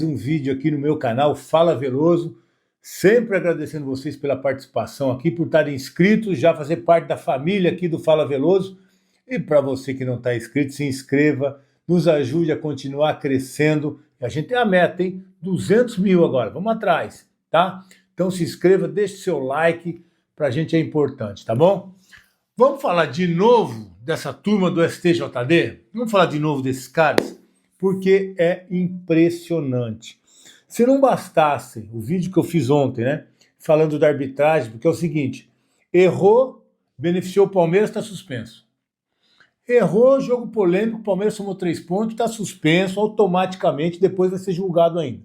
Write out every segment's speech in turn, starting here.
Um vídeo aqui no meu canal Fala Veloso, sempre agradecendo vocês pela participação aqui, por estarem inscritos, já fazer parte da família aqui do Fala Veloso. E para você que não está inscrito, se inscreva, nos ajude a continuar crescendo. A gente tem a meta, hein? 200 mil agora, vamos atrás, tá? Então se inscreva, deixe seu like, para a gente é importante, tá bom? Vamos falar de novo dessa turma do STJD? Vamos falar de novo desses caras? Porque é impressionante. Se não bastasse o vídeo que eu fiz ontem, né, falando da arbitragem, porque é o seguinte, errou, beneficiou o Palmeiras, está suspenso. Errou, jogo polêmico, o Palmeiras tomou 3 pontos, está suspenso, automaticamente depois vai ser julgado ainda.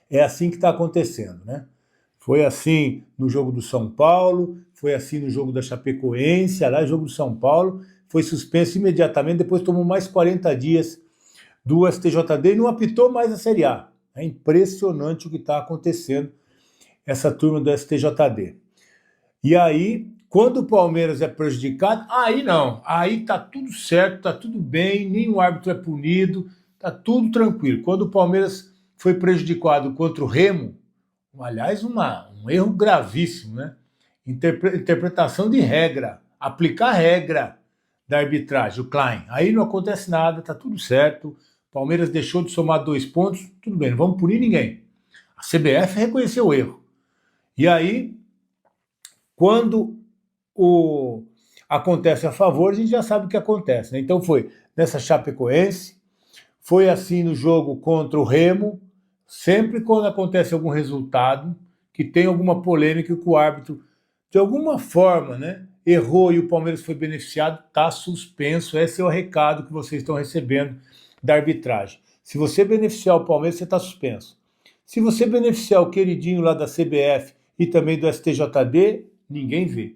É assim que está acontecendo, né? Foi assim no jogo do São Paulo, foi assim no jogo da Chapecoense, aliás, jogo do São Paulo, foi suspenso imediatamente, depois tomou mais 40 dias do STJD e não apitou mais a Série A. É impressionante o que está acontecendo, essa turma do STJD. E aí, quando o Palmeiras é prejudicado, aí não, aí tá tudo certo, tá tudo bem, nenhum árbitro é punido, tá tudo tranquilo. Quando o Palmeiras foi prejudicado contra o Remo, aliás, um erro gravíssimo, né? Interpretação de regra, aplicar regra da arbitragem, o Klein. Aí não acontece nada, tá tudo certo. Palmeiras deixou de somar 2 pontos, tudo bem, não vamos punir ninguém. A CBF reconheceu o erro. E aí, quando acontece a favor, a gente já sabe o que acontece, né? Então foi nessa Chapecoense, foi assim no jogo contra o Remo, sempre quando acontece algum resultado, que tem alguma polêmica que o árbitro, de alguma forma, né, errou e o Palmeiras foi beneficiado, está suspenso. Esse é o recado que vocês estão recebendo da arbitragem. Se você beneficiar o Palmeiras, você está suspenso. Se você beneficiar o queridinho lá da CBF e também do STJD, ninguém vê.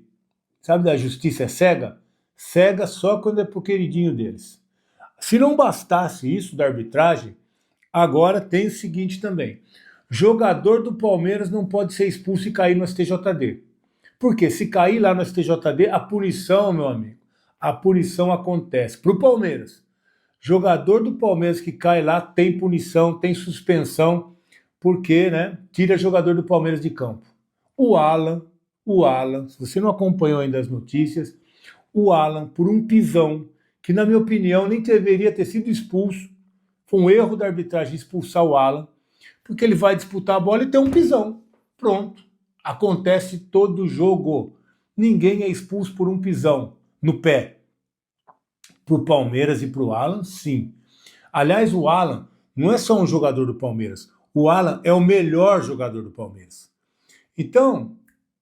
Sabe, a justiça é cega? Cega só quando é pro queridinho deles. Se não bastasse isso da arbitragem, agora tem o seguinte também. Jogador do Palmeiras não pode ser expulso e cair no STJD. Porque se cair lá no STJD, a punição, meu amigo, a punição acontece para o Palmeiras. Jogador do Palmeiras que cai lá tem punição, tem suspensão, porque, né, tira jogador do Palmeiras de campo. O Alan, se você não acompanhou ainda as notícias, o Alan, por um pisão, que na minha opinião nem deveria ter sido expulso, foi um erro da arbitragem expulsar o Alan, porque ele vai disputar a bola e tem um pisão. Pronto. Acontece todo jogo. Ninguém é expulso por um pisão no pé. Para o Palmeiras e para o Alan, sim. Aliás, o Alan não é só um jogador do Palmeiras. O Alan é o melhor jogador do Palmeiras. Então,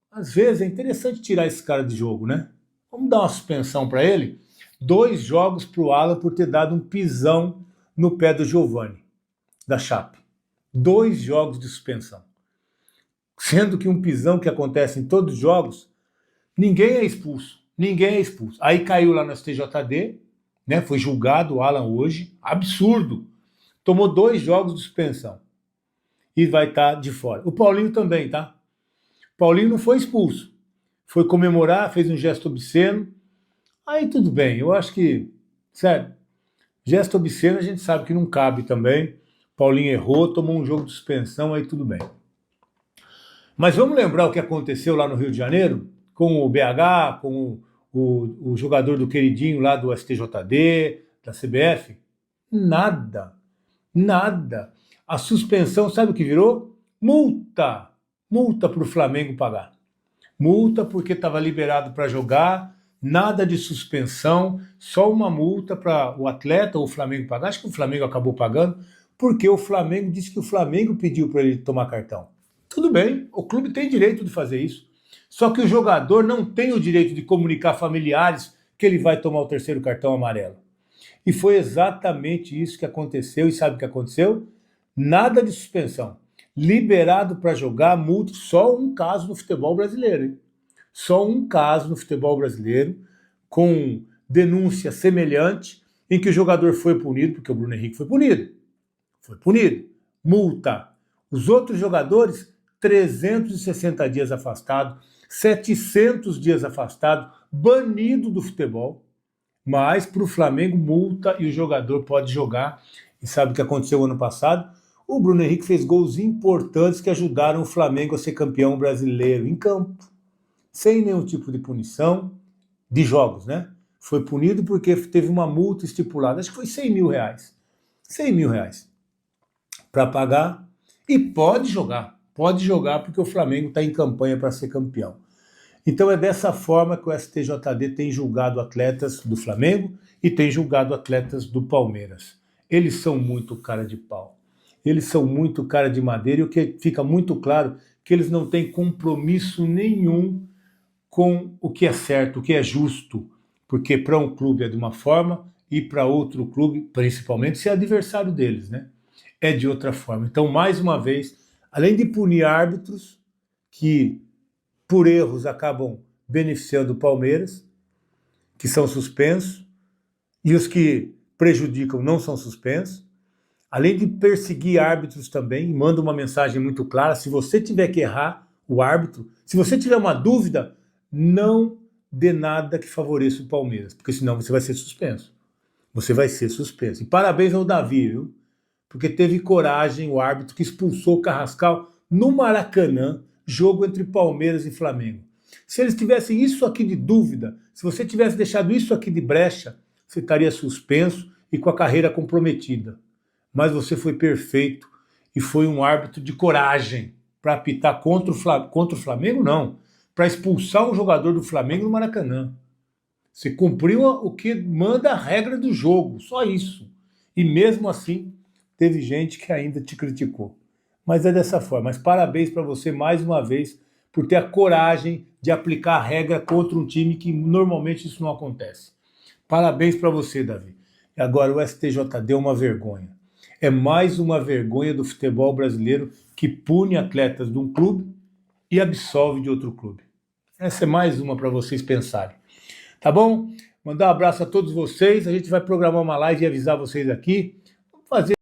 às vezes é interessante tirar esse cara de jogo, né? Vamos dar uma suspensão para ele. 2 jogos para o Alan por ter dado um pisão no pé do Giovani, da Chape. 2 jogos de suspensão. Sendo que um pisão que acontece em todos os jogos, ninguém é expulso. Ninguém é expulso. Aí caiu lá no STJD, né? Foi julgado o Alan hoje. Absurdo. Tomou 2 jogos de suspensão. E vai estar de fora. O Paulinho também, tá? O Paulinho não foi expulso. Foi comemorar, fez um gesto obsceno. Aí tudo bem. Eu acho que, sério, gesto obsceno a gente sabe que não cabe também. Paulinho errou, tomou um jogo de suspensão, aí tudo bem. Mas vamos lembrar o que aconteceu lá no Rio de Janeiro, com o BH, com o jogador do queridinho lá do STJD, da CBF? Nada. Nada. A suspensão, sabe o que virou? Multa. Multa para o Flamengo pagar. Multa porque estava liberado para jogar, nada de suspensão, só uma multa para o atleta ou o Flamengo pagar. Acho que o Flamengo acabou pagando, porque o Flamengo disse que o Flamengo pediu para ele tomar cartão. Tudo bem, o clube tem direito de fazer isso. Só que o jogador não tem o direito de comunicar familiares que ele vai tomar o 3º cartão amarelo. E foi exatamente isso que aconteceu. E sabe o que aconteceu? Nada de suspensão. Liberado para jogar, multa, só um caso no futebol brasileiro. Hein? Só um caso no futebol brasileiro, com denúncia semelhante, em que o jogador foi punido, porque o Bruno Henrique foi punido. Foi punido. Multa. Os outros jogadores, 360 dias afastado, 700 dias afastado, banido do futebol. Mas para o Flamengo, multa e o jogador pode jogar. E sabe o que aconteceu ano passado? O Bruno Henrique fez gols importantes que ajudaram o Flamengo a ser campeão brasileiro em campo, sem nenhum tipo de punição de jogos, né? Foi punido porque teve uma multa estipulada, acho que foi 100 mil reais. 100 mil reais para pagar e pode jogar porque o Flamengo está em campanha para ser campeão. Então é dessa forma que o STJD tem julgado atletas do Flamengo e tem julgado atletas do Palmeiras. Eles são muito cara de pau. Eles são muito cara de madeira e o que fica muito claro que eles não têm compromisso nenhum com o que é certo, o que é justo, porque para um clube é de uma forma e para outro clube, principalmente se é adversário deles, né? É de outra forma. Então, mais uma vez, além de punir árbitros que por erros acabam beneficiando o Palmeiras, que são suspensos, e os que prejudicam não são suspensos, além de perseguir árbitros também, manda uma mensagem muito clara, se você tiver que errar o árbitro, se você tiver uma dúvida, não dê nada que favoreça o Palmeiras, porque senão você vai ser suspenso. Você vai ser suspenso. E parabéns ao Davi, viu? Porque teve coragem o árbitro que expulsou o Carrascal no Maracanã, jogo entre Palmeiras e Flamengo. Se eles tivessem isso aqui de dúvida, se você tivesse deixado isso aqui de brecha, você estaria suspenso e com a carreira comprometida. Mas você foi perfeito e foi um árbitro de coragem para apitar contra o Flamengo, não. Para expulsar um jogador do Flamengo no Maracanã. Você cumpriu o que manda a regra do jogo, só isso. E mesmo assim, teve gente que ainda te criticou. Mas é dessa forma. Mas parabéns para você mais uma vez por ter a coragem de aplicar a regra contra um time que normalmente isso não acontece. Parabéns para você, Davi. E agora o STJD é uma vergonha. É mais uma vergonha do futebol brasileiro que pune atletas de um clube e absolve de outro clube. Essa é mais uma para vocês pensarem. Tá bom? Mandar um abraço a todos vocês. A gente vai programar uma live e avisar vocês aqui. Vamos fazer